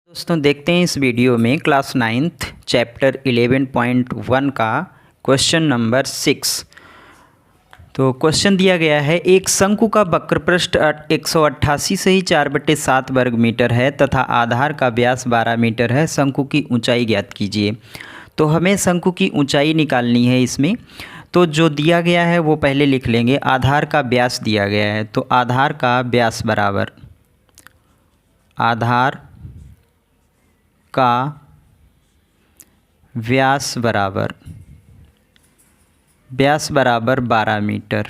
दोस्तों देखते हैं इस वीडियो में क्लास 9th चैप्टर 11.1 का क्वेश्चन नंबर 6। तो क्वेश्चन दिया गया है, एक शंकु का वक्रपृष्ठ 188 से ही 4/7 वर्ग मीटर है तथा आधार का व्यास 12 मीटर है। शंकु की ऊंचाई ज्ञात कीजिए। तो हमें शंकु की ऊंचाई निकालनी है इसमें। तो जो दिया गया है वो पहले लिख लेंगे। आधार का व्यास दिया गया है, तो आधार का व्यास बराबर व्यास बराबर 12 मीटर।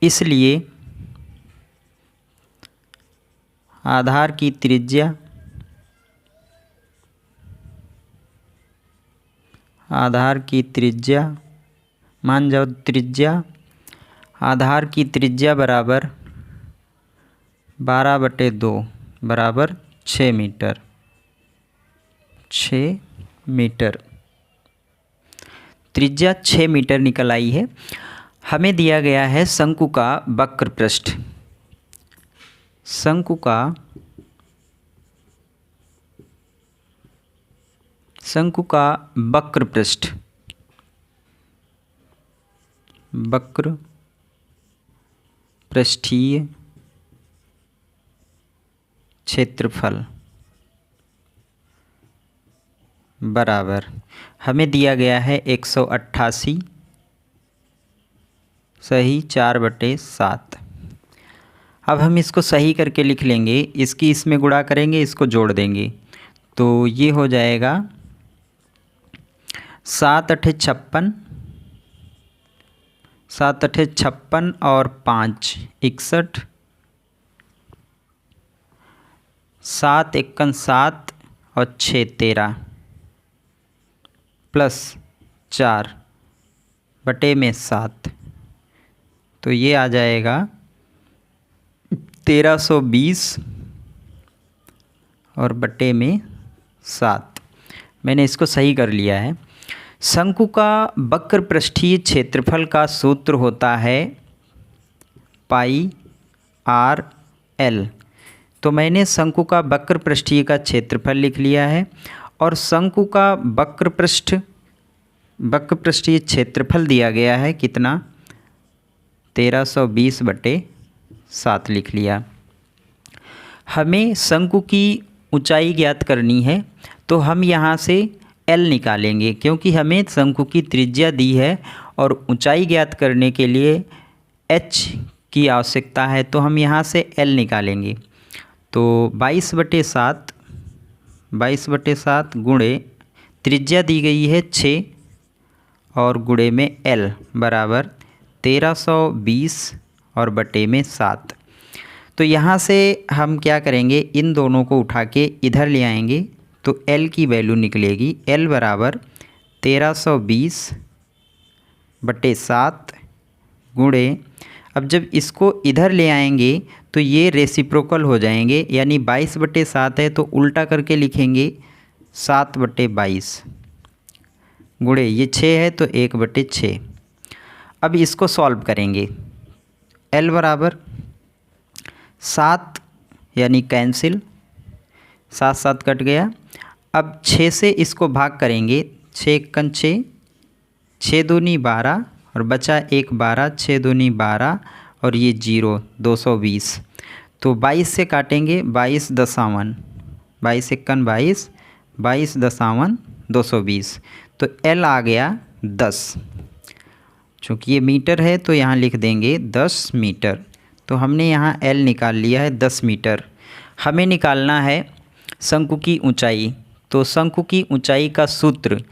इसलिए आधार की त्रिज्या मान जाओ आधार की त्रिज्या बराबर 12/2 बराबर 6 मीटर। त्रिज्या 6 मीटर निकल आई है। हमें दिया गया है शंकु का वक्रपृष्ठ। वक्रपृष्ठीय क्षेत्रफल बराबर हमें दिया गया है 188 सही 4/7। अब हम इसको सही करके लिख लेंगे। इसकी इसमें गुणा करेंगे, इसको जोड़ देंगे, तो ये हो जाएगा 7 × 56 और 5 61, 7 × 1 7 और 6 13 प्लस 4/7। तो ये आ जाएगा 1320 और बटे में 7। मैंने इसको सही कर लिया है। शंकु का वक्रपृष्ठीय क्षेत्रफल का सूत्र होता है πr/l। तो मैंने शंकु का वक्रपृष्ठीय का क्षेत्रफल लिख लिया है और शंकु का वक्रपृष्ठीय क्षेत्रफल दिया गया है कितना, 1320/7 लिख लिया। हमें शंकु की ऊंचाई ज्ञात करनी है, तो हम यहाँ से L निकालेंगे क्योंकि हमें शंकु की त्रिज्या दी है और ऊंचाई ज्ञात करने के लिए h की आवश्यकता है। तो हम यहाँ से L निकालेंगे। तो 22/7 गुणे त्रिज्या दी गई है 6 और गुणे में L बराबर 1320 और बटे में 7। तो यहाँ से हम क्या करेंगे, इन दोनों को उठा के इधर ले आएंगे तो L की वैल्यू निकलेगी। L बराबर 1320/7 गुणे, अब जब इसको इधर ले आएंगे तो ये रेसिप्रोकल हो जाएंगे, यानी 22/7 है तो उल्टा करके लिखेंगे 7/22 गुणे ये 6 है तो 1/6। अब इसको सॉल्व करेंगे। L बराबर 7 यानी कैंसिल, 7 कट गया। अब 6 से इसको भाग करेंगे, 6 × 6 6 दूनी 12 और बचा 1 12, 6 दूनी 12 और ये 0 220। तो 22 से काटेंगे, 22 दशावन, 22 × 1 22, 22 दशावन 220। तो L आ गया 10। चूँकि ये मीटर है तो यहाँ लिख देंगे 10 मीटर। तो हमने यहाँ L निकाल लिया है 10 मीटर। हमें निकालना है शंकु की ऊंचाई। तो शंकु की ऊंचाई का सूत्र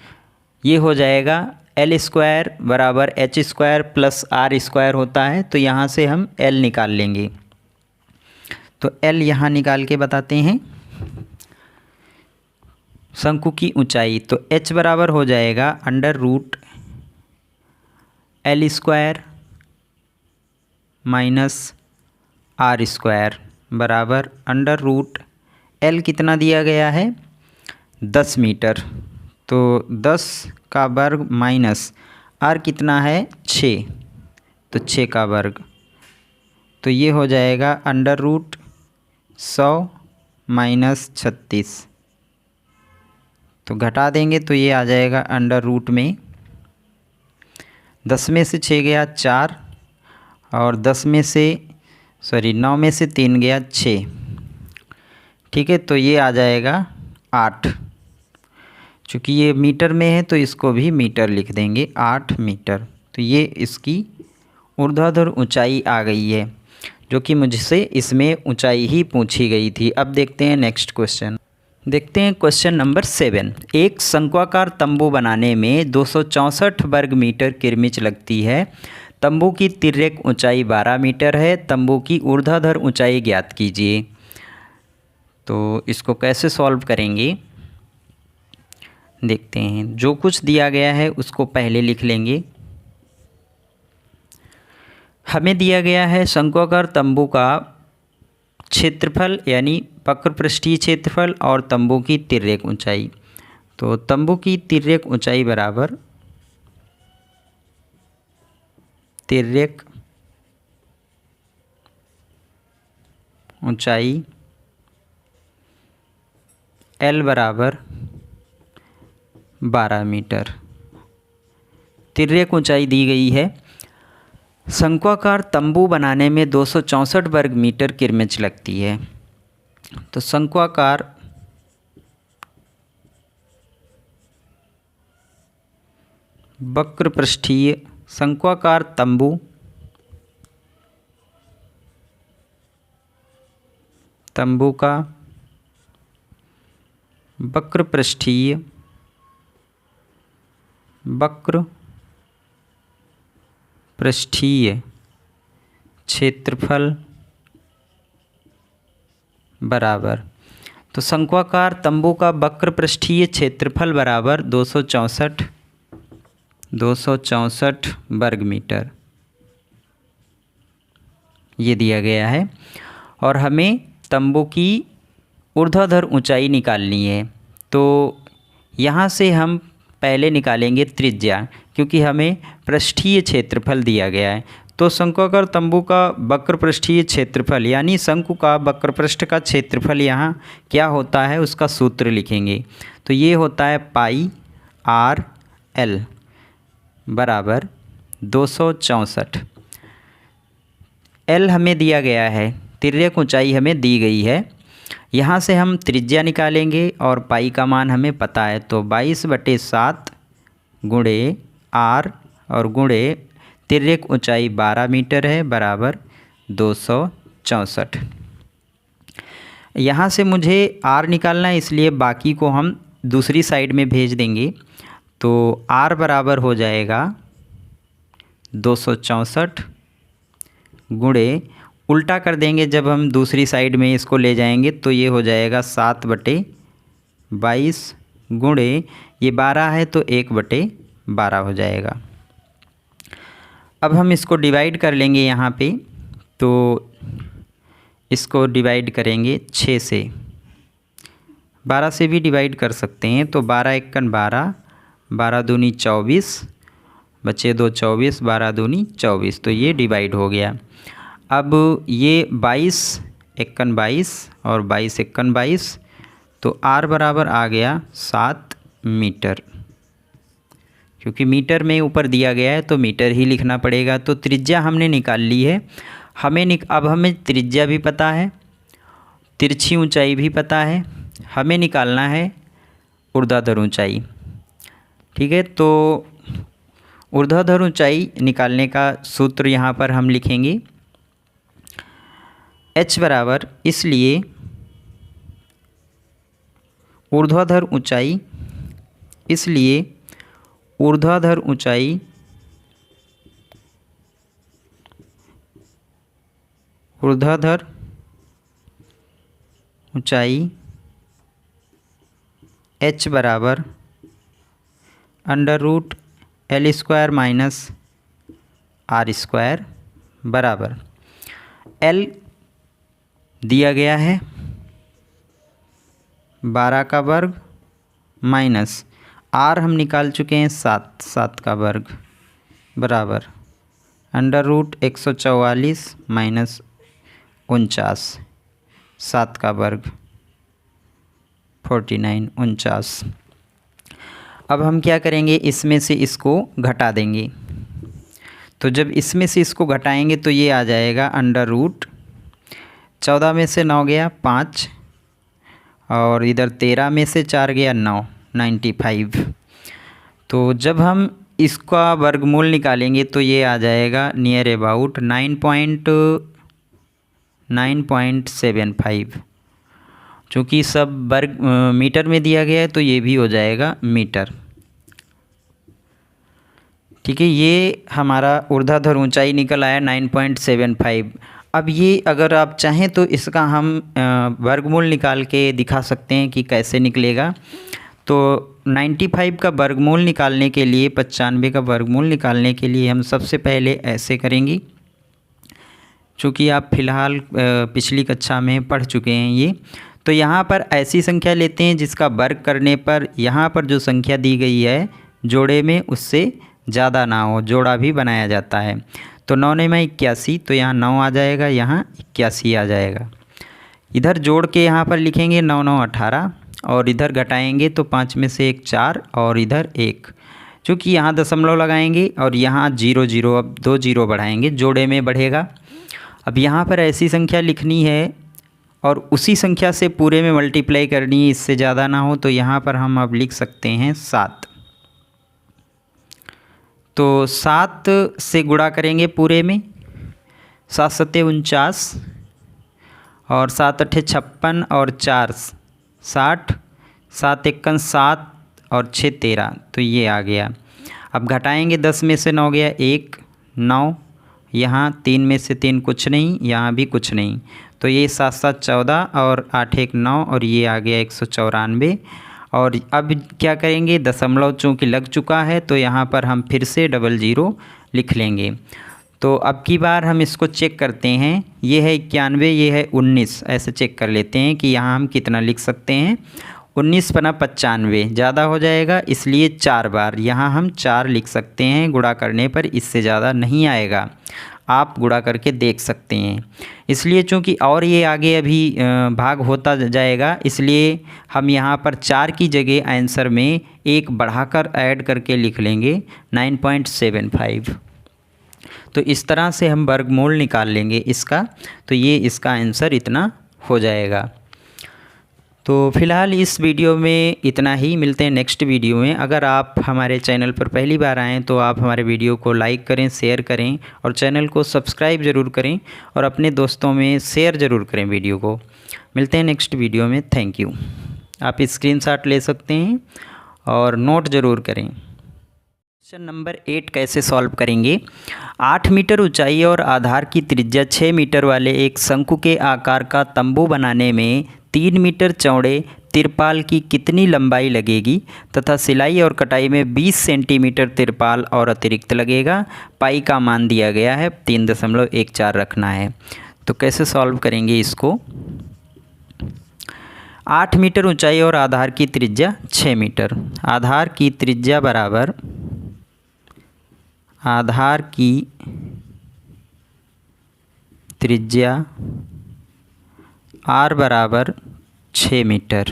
ये हो जाएगा L² बराबर H² + R² होता है। तो यहाँ से हम L निकाल लेंगे। तो L यहाँ निकाल के बताते हैं। शंकु की ऊंचाई तो H बराबर हो जाएगा √L² -R² बराबर √L कितना दिया गया है 10 मीटर। तो 10 का वर्ग माइनस R कितना है 6, तो 6 का वर्ग। तो ये हो जाएगा 100 माइनस 36, तो घटा देंगे तो ये आ जाएगा अंडर रूट में 10 में से 6 गया 4, और 10 में से 9 में से 3 गया 6। ठीक है, तो ये आ जाएगा 8। चूँकि ये मीटर में है तो इसको भी मीटर लिख देंगे, 8 मीटर। तो ये इसकी ऊर्ध्वाधर ऊंचाई आ गई है, जो कि मुझसे इसमें ऊंचाई ही पूछी गई थी। अब देखते हैं नेक्स्ट क्वेश्चन। देखते हैं क्वेश्चन नंबर 7। एक शंक्वाकार तंबू बनाने में 264 वर्ग मीटर किरमिच लगती है। तंबू की तिर्यक ऊंचाई 12 मीटर है। तंबू की ऊर्ध्वाधर ऊंचाई ज्ञात कीजिए। तो इसको कैसे सॉल्व करेंगे देखते हैं। जो कुछ दिया गया है उसको पहले लिख लेंगे। हमें दिया गया है शंक्वाकार तंबू का क्षेत्रफल यानी वक्रपृष्ठीय क्षेत्रफल और तंबू की तिर्यक ऊंचाई। तो तंबू की तिर्यक ऊंचाई बराबर तिर्यक ऊंचाई L बराबर 12 मीटर। तिर्यक ऊंचाई दी गई है। शंक्वाकार तंबू बनाने में 264 वर्ग मीटर किरमिच लगती है। तो शंक्वाकार वक्रपृष्ठीय शंक्वाकार तंबू का वक्रपृष्ठीय क्षेत्रफल बराबर, तो शंक्वाकार तंबू का वक्रपृष्ठीय क्षेत्रफल बराबर 264 वर्ग मीटर ये दिया गया है। और हमें तंबू की ऊर्ध्वाधर ऊंचाई निकालनी है। तो यहाँ से हम पहले निकालेंगे त्रिज्या, क्योंकि हमें पृष्ठीय क्षेत्रफल दिया गया है। तो शंक्वाकार तंबू का वक्रपृष्ठीय क्षेत्रफल यानी शंकु का वक्रपृष्ठ का क्षेत्रफल यहाँ क्या होता है उसका सूत्र लिखेंगे। तो ये होता है पाई आर एल बराबर 264। एल हमें दिया गया है, तिर्यक ऊंचाई हमें दी गई है। यहाँ से हम त्रिज्या निकालेंगे और पाई का मान हमें पता है। तो 22/7 गुणे आर और गुणे तिर्यक ऊंचाई 12 मीटर है बराबर 264। यहाँ से मुझे आर निकालना है, इसलिए बाकी को हम दूसरी साइड में भेज देंगे। तो आर बराबर हो जाएगा 264 गुणे उल्टा कर देंगे। जब हम दूसरी साइड में इसको ले जाएंगे तो ये हो जाएगा 7/22 गुणे ये 12 है तो 1/12 हो जाएगा। अब हम इसको डिवाइड कर लेंगे यहाँ पे। तो इसको डिवाइड करेंगे 6 से, 12 से भी डिवाइड कर सकते हैं। तो 12 एकन 12, 12 दूनी 24, बचे 2 24, 12 दूनी 24, तो ये डिवाइड हो गया। अब ये 22 एकन 22 और 22 एकन 22, तो आर बराबर आ गया 7 मीटर। क्योंकि मीटर में ऊपर दिया गया है तो मीटर ही लिखना पड़ेगा। तो त्रिज्या हमने निकाल ली है। अब हमें त्रिज्या भी पता है, तिरछी ऊंचाई भी पता है, हमें निकालना है ऊर्ध्वाधर ऊंचाई। ठीक है, तो ऊर्ध्वाधर ऊंचाई निकालने का सूत्र यहाँ पर हम लिखेंगे h बराबर, इसलिए ऊर्ध्वाधर ऊंचाई, इसलिए ऊर्ध्वाधर ऊंचाई h बराबर √L² माइनस R² बराबर L दिया गया है 12 का वर्ग माइनस R हम निकाल चुके हैं 7 का वर्ग बराबर √144 माइनस 49। 7 का वर्ग 49 49। अब हम क्या करेंगे, इसमें से इसको घटा देंगे। तो जब इसमें से इसको घटाएंगे तो ये आ जाएगा अंडर रूट 14 में से 9 गया 5, और इधर 13 में से 4 गया 9, 95। तो जब हम इसका वर्गमूल निकालेंगे तो ये आ जाएगा नियर अबाउट 9.75। चूँकि सब वर्ग मीटर में दिया गया है तो ये भी हो जाएगा मीटर। ठीक है, ये हमारा ऊर्ध्वाधर ऊंचाई निकल आया 9.75। अब ये अगर आप चाहें तो इसका हम वर्गमूल निकाल के दिखा सकते हैं कि कैसे निकलेगा। तो 95 का वर्गमूल निकालने के लिए, 95 का वर्गमूल निकालने के लिए हम सबसे पहले ऐसे करेंगे। चूँकि आप फ़िलहाल पिछली कक्षा में पढ़ चुके हैं ये, तो यहाँ पर ऐसी संख्या लेते हैं जिसका वर्ग करने पर यहाँ पर जो संख्या दी गई है जोड़े में उससे ज़्यादा ना हो, जोड़ा भी बनाया जाता है। तो 9 में 81, तो यहाँ 9 आ जाएगा, यहाँ 81 आ जाएगा। इधर जोड़ के यहाँ पर लिखेंगे 9 9 18, और इधर घटाएंगे तो 5 में से 1 4, और इधर 1। चूँकि यहाँ दशमलव लगाएंगे और यहाँ 0 0, अब 2 0 बढ़ाएंगे, जोड़े में बढ़ेगा। अब यहाँ पर ऐसी संख्या लिखनी है और उसी संख्या से पूरे में मल्टीप्लाई करनी है, इससे ज़्यादा ना हो। तो यहाँ पर हम अब लिख सकते हैं 7। तो 7 से गुणा करेंगे पूरे में, 7 7 49, और 7 8 56, और 4 60, 7 1 7, और 6 13, तो ये आ गया। अब घटाएंगे, 10 में से 9 गया 1, 9, यहाँ 3 में से 3 कुछ नहीं, यहाँ भी कुछ नहीं, तो ये 7 7 14, और 8 1 9, और ये आ गया 194। और अब क्या करेंगे, दशमलव चूँकि लग चुका है तो यहाँ पर हम फिर से 00 लिख लेंगे। तो अब की बार हम इसको चेक करते हैं, ये है 91, ये है 19, ऐसे चेक कर लेते हैं कि यहाँ हम कितना लिख सकते हैं। 19 बना 95, ज़्यादा हो जाएगा, इसलिए 4 बार यहाँ हम 4 लिख सकते हैं गुणा करने पर, इससे ज़्यादा नहीं आएगा। आप गुणा करके देख सकते हैं। इसलिए चूँकि और ये आगे अभी भाग होता जाएगा, इसलिए हम यहाँ पर 4 की जगह आंसर में 1 बढ़ाकर ऐड करके लिख लेंगे 9.75। तो इस तरह से हम वर्गमूल निकाल लेंगे इसका। तो ये इसका आंसर इतना हो जाएगा। तो फ़िलहाल इस वीडियो में इतना ही, मिलते हैं नेक्स्ट वीडियो में। अगर आप हमारे चैनल पर पहली बार आएँ तो आप हमारे वीडियो को लाइक करें, शेयर करें, और चैनल को सब्सक्राइब ज़रूर करें, और अपने दोस्तों में शेयर ज़रूर करें वीडियो को। मिलते हैं नेक्स्ट वीडियो में। Thank you. आप स्क्रीनशॉट ले सकते हैं और नोट ज़रूर करें। क्वेश्चन नंबर 8 कैसे सॉल्व करेंगे। 8 मीटर ऊंचाई और आधार की त्रिज्या 6 मीटर वाले एक शंकु के आकार का तंबू बनाने में 3 मीटर चौड़े तिरपाल की कितनी लंबाई लगेगी तथा सिलाई और कटाई में 20 सेंटीमीटर तिरपाल और अतिरिक्त लगेगा। पाई का मान दिया गया है 3.14 रखना है। तो कैसे सॉल्व करेंगे इसको। 8 मीटर ऊंचाई और आधार की त्रिज्या 6 मीटर। आधार की त्रिज्या बराबर, आधार की त्रिज्या r बराबर 6 मीटर।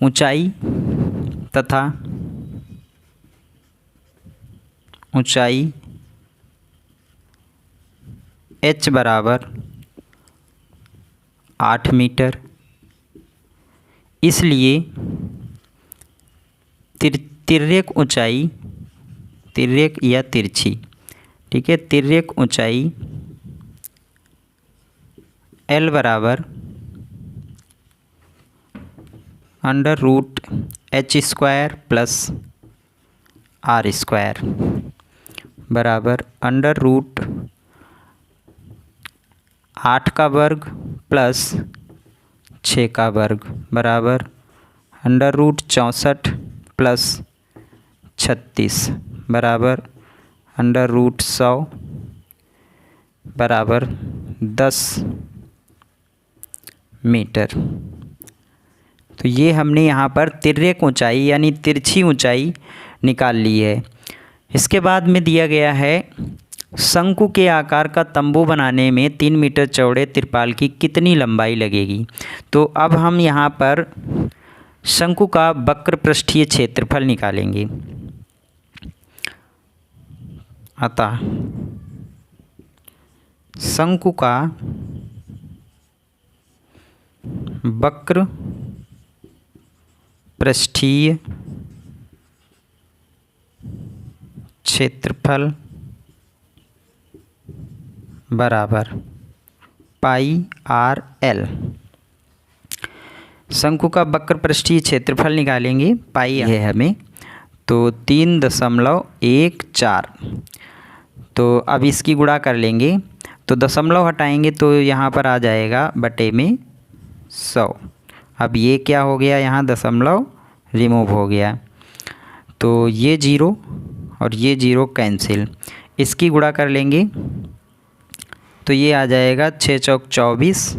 ऊंचाई तथा ऊंचाई h बराबर 8 मीटर। इसलिए तिर्यक ऊंचाई, तिर्यक या तिरछी, ठीक है, तिर्यक ऊंचाई L बराबर √h² प्लस r² बराबर √8 का वर्ग प्लस 6 का वर्ग बराबर √64 प्लस 36 बराबर √100 बराबर 10 मीटर। तो ये हमने यहाँ पर तिर्यक ऊंचाई यानी तिरछी ऊंचाई निकाल ली है। इसके बाद में दिया गया है शंकु के आकार का तंबू बनाने में 3 मीटर चौड़े तिरपाल की कितनी लंबाई लगेगी। तो अब हम यहाँ पर शंकु का वक्र पृष्ठीय क्षेत्रफल निकालेंगे। अतः शंकु का वक्र पृष्ठीय क्षेत्रफल बराबर पाई आर एल। शंकु का वक्र पृष्ठीय क्षेत्रफल निकालेंगे, पाई है हमें, तो 3.14। तो अब इसकी गुणा कर लेंगे, तो दशमलव हटाएंगे तो यहाँ पर आ जाएगा बटे में 100। अब ये क्या हो गया, यहाँ दशमलव रिमूव हो गया, तो ये 0 और ये 0 कैंसिल। इसकी गुणा कर लेंगे तो ये आ जाएगा 6 चौक 24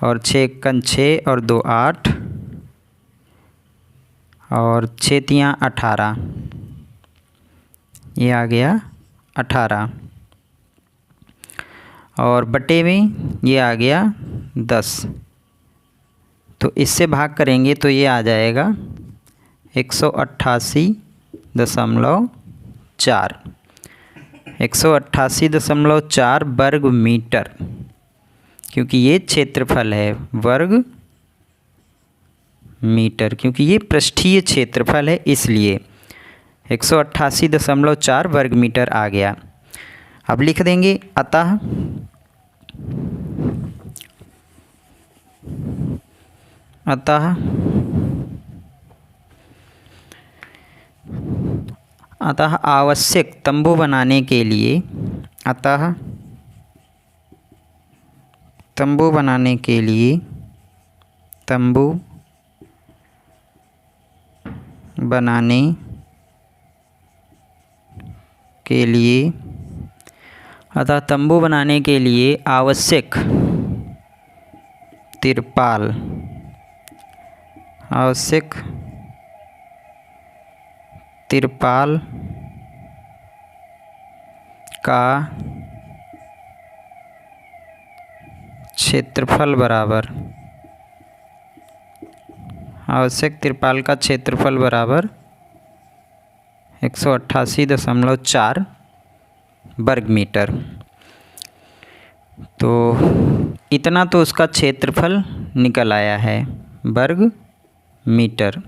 और 6 एकन 6 और 2 8 और 6 तियाँ 18, ये आ गया 18 और बटे में ये आ गया 10। तो इससे भाग करेंगे तो ये आ जाएगा 188.4 188.4 वर्ग मीटर, क्योंकि ये क्षेत्रफल है, वर्ग मीटर, क्योंकि ये पृष्ठीय क्षेत्रफल है इसलिए 188.4 वर्ग मीटर आ गया। अब लिख देंगे अतः आवश्यक तंबू बनाने के लिए, तंबू बनाने के लिए आवश्यक तिरपाल का क्षेत्रफल बराबर 188.4 वर्ग मीटर। तो इतना तो उसका क्षेत्रफल निकल आया है, वर्ग मीटर।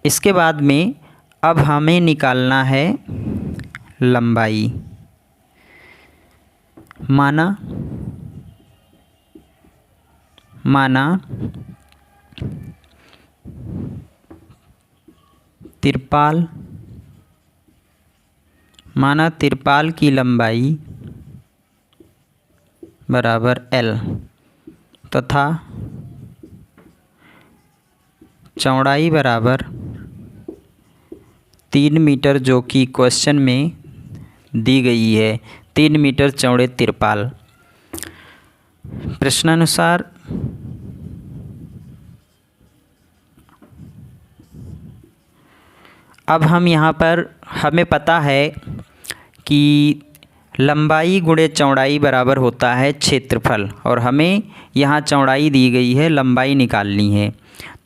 इसके बाद में अब हमें निकालना है लंबाई। माना तिरपाल की लंबाई बराबर L तथा चौड़ाई बराबर 3 मीटर, जो कि क्वेश्चन में दी गई है, 3 मीटर चौड़े तिरपाल। प्रश्नानुसार अब हम यहाँ पर, हमें पता है कि लंबाई गुणे चौड़ाई बराबर होता है क्षेत्रफल, और हमें यहाँ चौड़ाई दी गई है, लंबाई निकालनी है।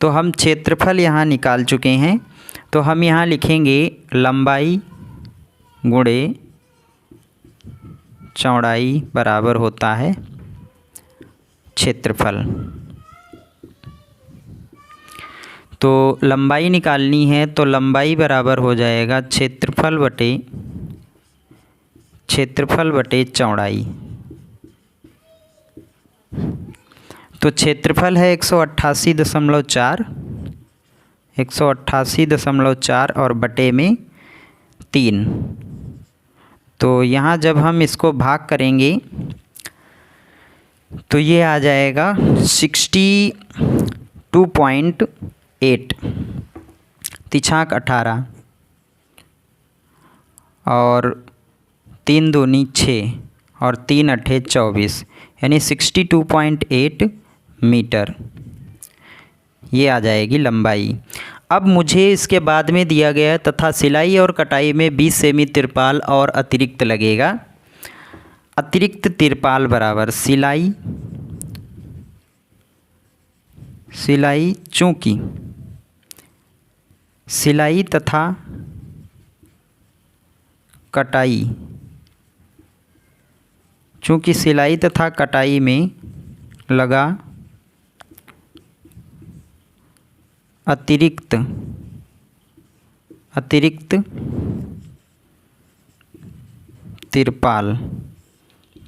तो हम क्षेत्रफल यहाँ निकाल चुके हैं, तो हम यहाँ लिखेंगे लंबाई गुणे चौड़ाई बराबर होता है क्षेत्रफल। तो लंबाई निकालनी है, तो लंबाई बराबर हो जाएगा क्षेत्रफल बटे चौड़ाई। तो क्षेत्रफल है 188.4 और बटे में 3। तो यहाँ जब हम इसको भाग करेंगे तो ये आ जाएगा 62.8, तिछाक 18 और 3 दूनी 6 और 3 अट्ठे 24, यानी 62.8 मीटर ये आ जाएगी लंबाई। अब मुझे इसके बाद में दिया गया है तथा सिलाई और कटाई में 20 सेमी तिरपाल और अतिरिक्त लगेगा। अतिरिक्त तिरपाल बराबर सिलाई चूँकि सिलाई तथा कटाई में लगा अतिरिक्त तिरपाल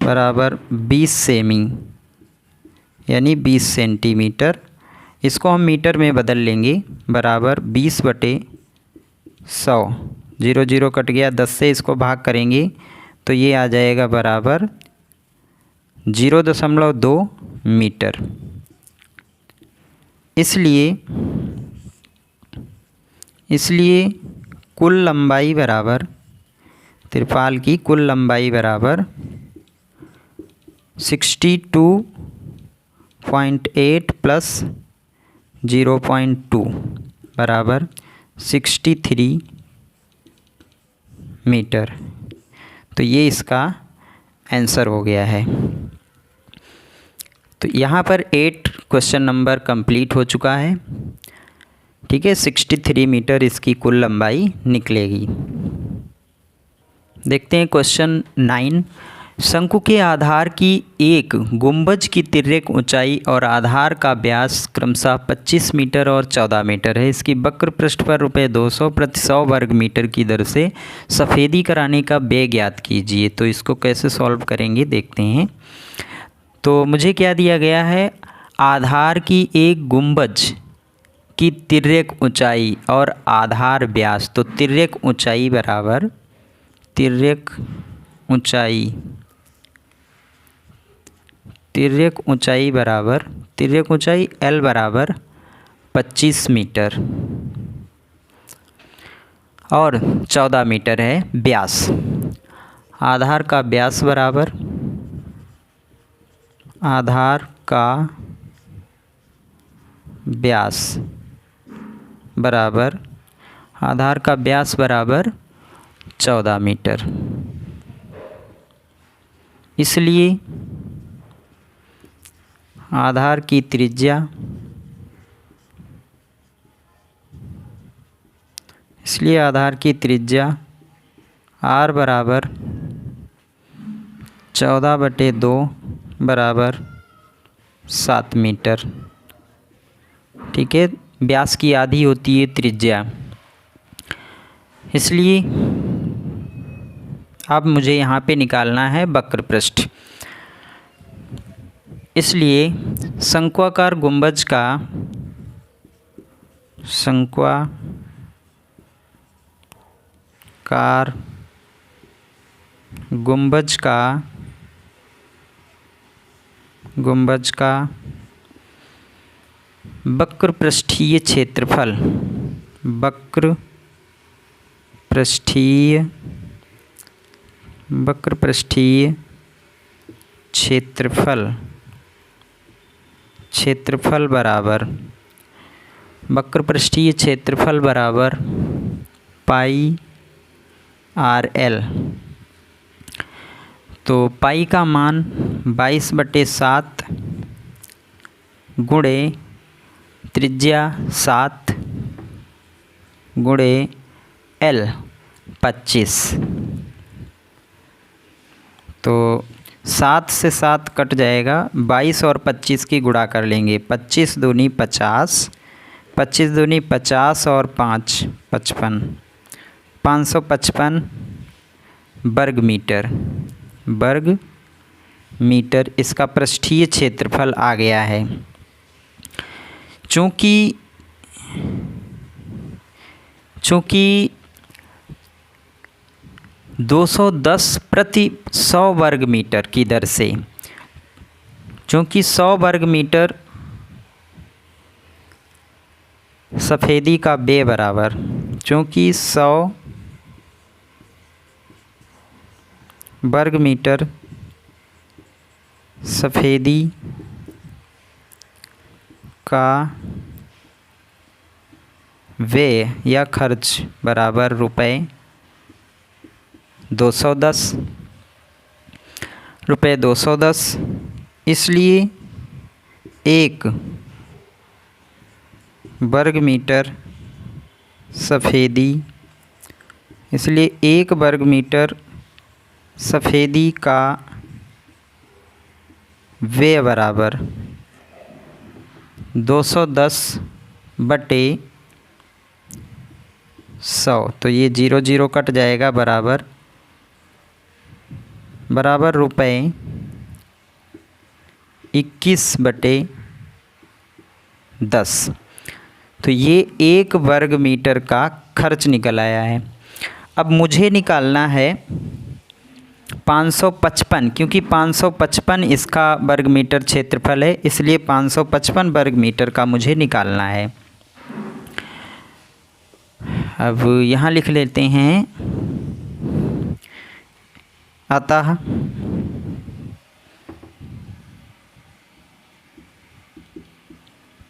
बराबर 20 सेमी यानी 20 सेंटीमीटर। इसको हम मीटर में बदल लेंगे, बराबर 20/100। 0 0 कट गया, 10 से इसको भाग करेंगे तो ये आ जाएगा बराबर 0.2 मीटर। इसलिए कुल लंबाई बराबर, तिरपाल की कुल लंबाई बराबर 62.8 प्लस 0.2 बराबर 63 मीटर। तो ये इसका आंसर हो गया है। तो यहाँ पर 8 क्वेश्चन नंबर कंप्लीट हो चुका है। ठीक है, 63 मीटर इसकी कुल लंबाई निकलेगी। देखते हैं क्वेश्चन 9। शंकु के आधार की एक गुंबज की तिर्यक ऊंचाई और आधार का व्यास क्रमशः 25 मीटर और 14 मीटर है। इसकी वक्र पृष्ठ पर ₹200 प्रति 100 वर्ग मीटर की दर से सफ़ेदी कराने का व्यय ज्ञात कीजिए। तो इसको कैसे सॉल्व करेंगे देखते हैं। तो मुझे क्या दिया गया है, आधार की एक गुंबज की तिर्यक ऊंचाई और आधार व्यास। तो तिर्यक ऊंचाई बराबर तिर्यक ऊंचाई L बराबर 25 मीटर और 14 मीटर है व्यास। आधार का व्यास बराबर आधार का व्यास बराबर 14 मीटर। इसलिए आधार की त्रिज्या R बराबर 14/2 बराबर 7 मीटर। ठीक है, व्यास की आधी होती है त्रिज्या। इसलिए अब मुझे यहाँ पे निकालना है वक्र पृष्ठ। इसलिए शंक्वाकार गुंबज का वक्र पृष्ठीय क्षेत्रफल बराबर पाई RL। तो पाई का मान 22/7 गुणे त्रिज्या 7 गुणे L 25। तो 7 से 7 कट जाएगा, 22 और 25 की गुणा कर लेंगे। 25 दूनी 50, 25 दूनी 50 और 5 55, 555 वर्ग मीटर इसका पृष्ठीय क्षेत्रफल आ गया है। चूँकि 210 प्रति 100 वर्ग मीटर की दर से, चूँकि 100 वर्ग मीटर सफ़ेदी का व्यय बराबर, चूँकि 100 वर्ग मीटर सफ़ेदी का व्यय या खर्च बराबर रुपये 210, रुपये 210। इसलिए 1 वर्ग मीटर सफ़ेदी, इसलिए 1 वर्ग मीटर सफ़ेदी का व्यय बराबर 210 बटे 100। तो ये 0 0 कट जाएगा, बराबर रुपये 21 बटे 10। तो ये 1 वर्ग मीटर का खर्च निकल आया है। अब मुझे निकालना है 555, क्योंकि 555 इसका वर्ग मीटर क्षेत्रफल है, इसलिए 555 वर्ग मीटर का मुझे निकालना है। अब यहाँ लिख लेते हैं, अतः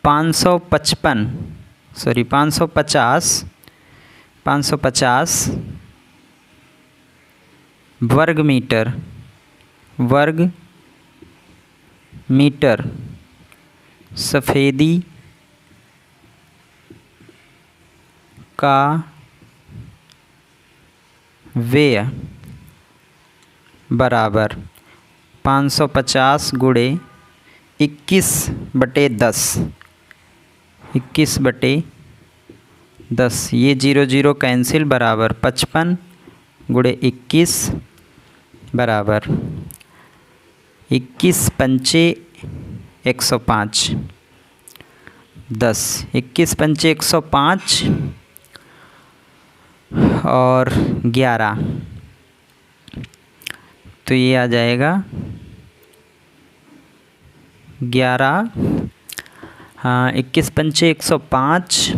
550 वर्ग मीटर सफ़ेदी का व्यय बराबर 550 गुणे 21 बटे 10, 21 बटे 10। ये 0 0 कैंसिल, बराबर 55 गुणे 21 बराबर 21 पंचे 105, 10, 21 पंचे 105 और 11, तो ये आ जाएगा 11। हाँ, 21 पंचे 105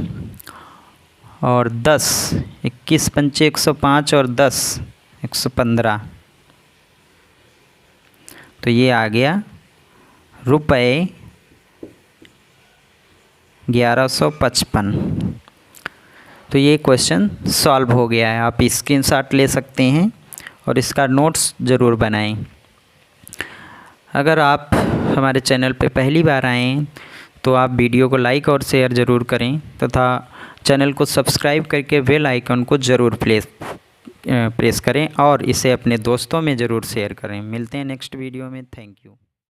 और 10, 21 पंचे 105 और 10 115। तो ये आ गया रुपये 1155। तो ये क्वेश्चन सॉल्व हो गया है। आप स्क्रीनशॉट ले सकते हैं और इसका नोट्स ज़रूर बनाएं। अगर आप हमारे चैनल पे पहली बार आए हैं तो आप वीडियो को लाइक और शेयर ज़रूर करें तथा चैनल को सब्सक्राइब करके बेल आइकन को ज़रूर प्रेस करें और इसे अपने दोस्तों में ज़रूर शेयर करें। मिलते हैं नेक्स्ट वीडियो में। Thank you.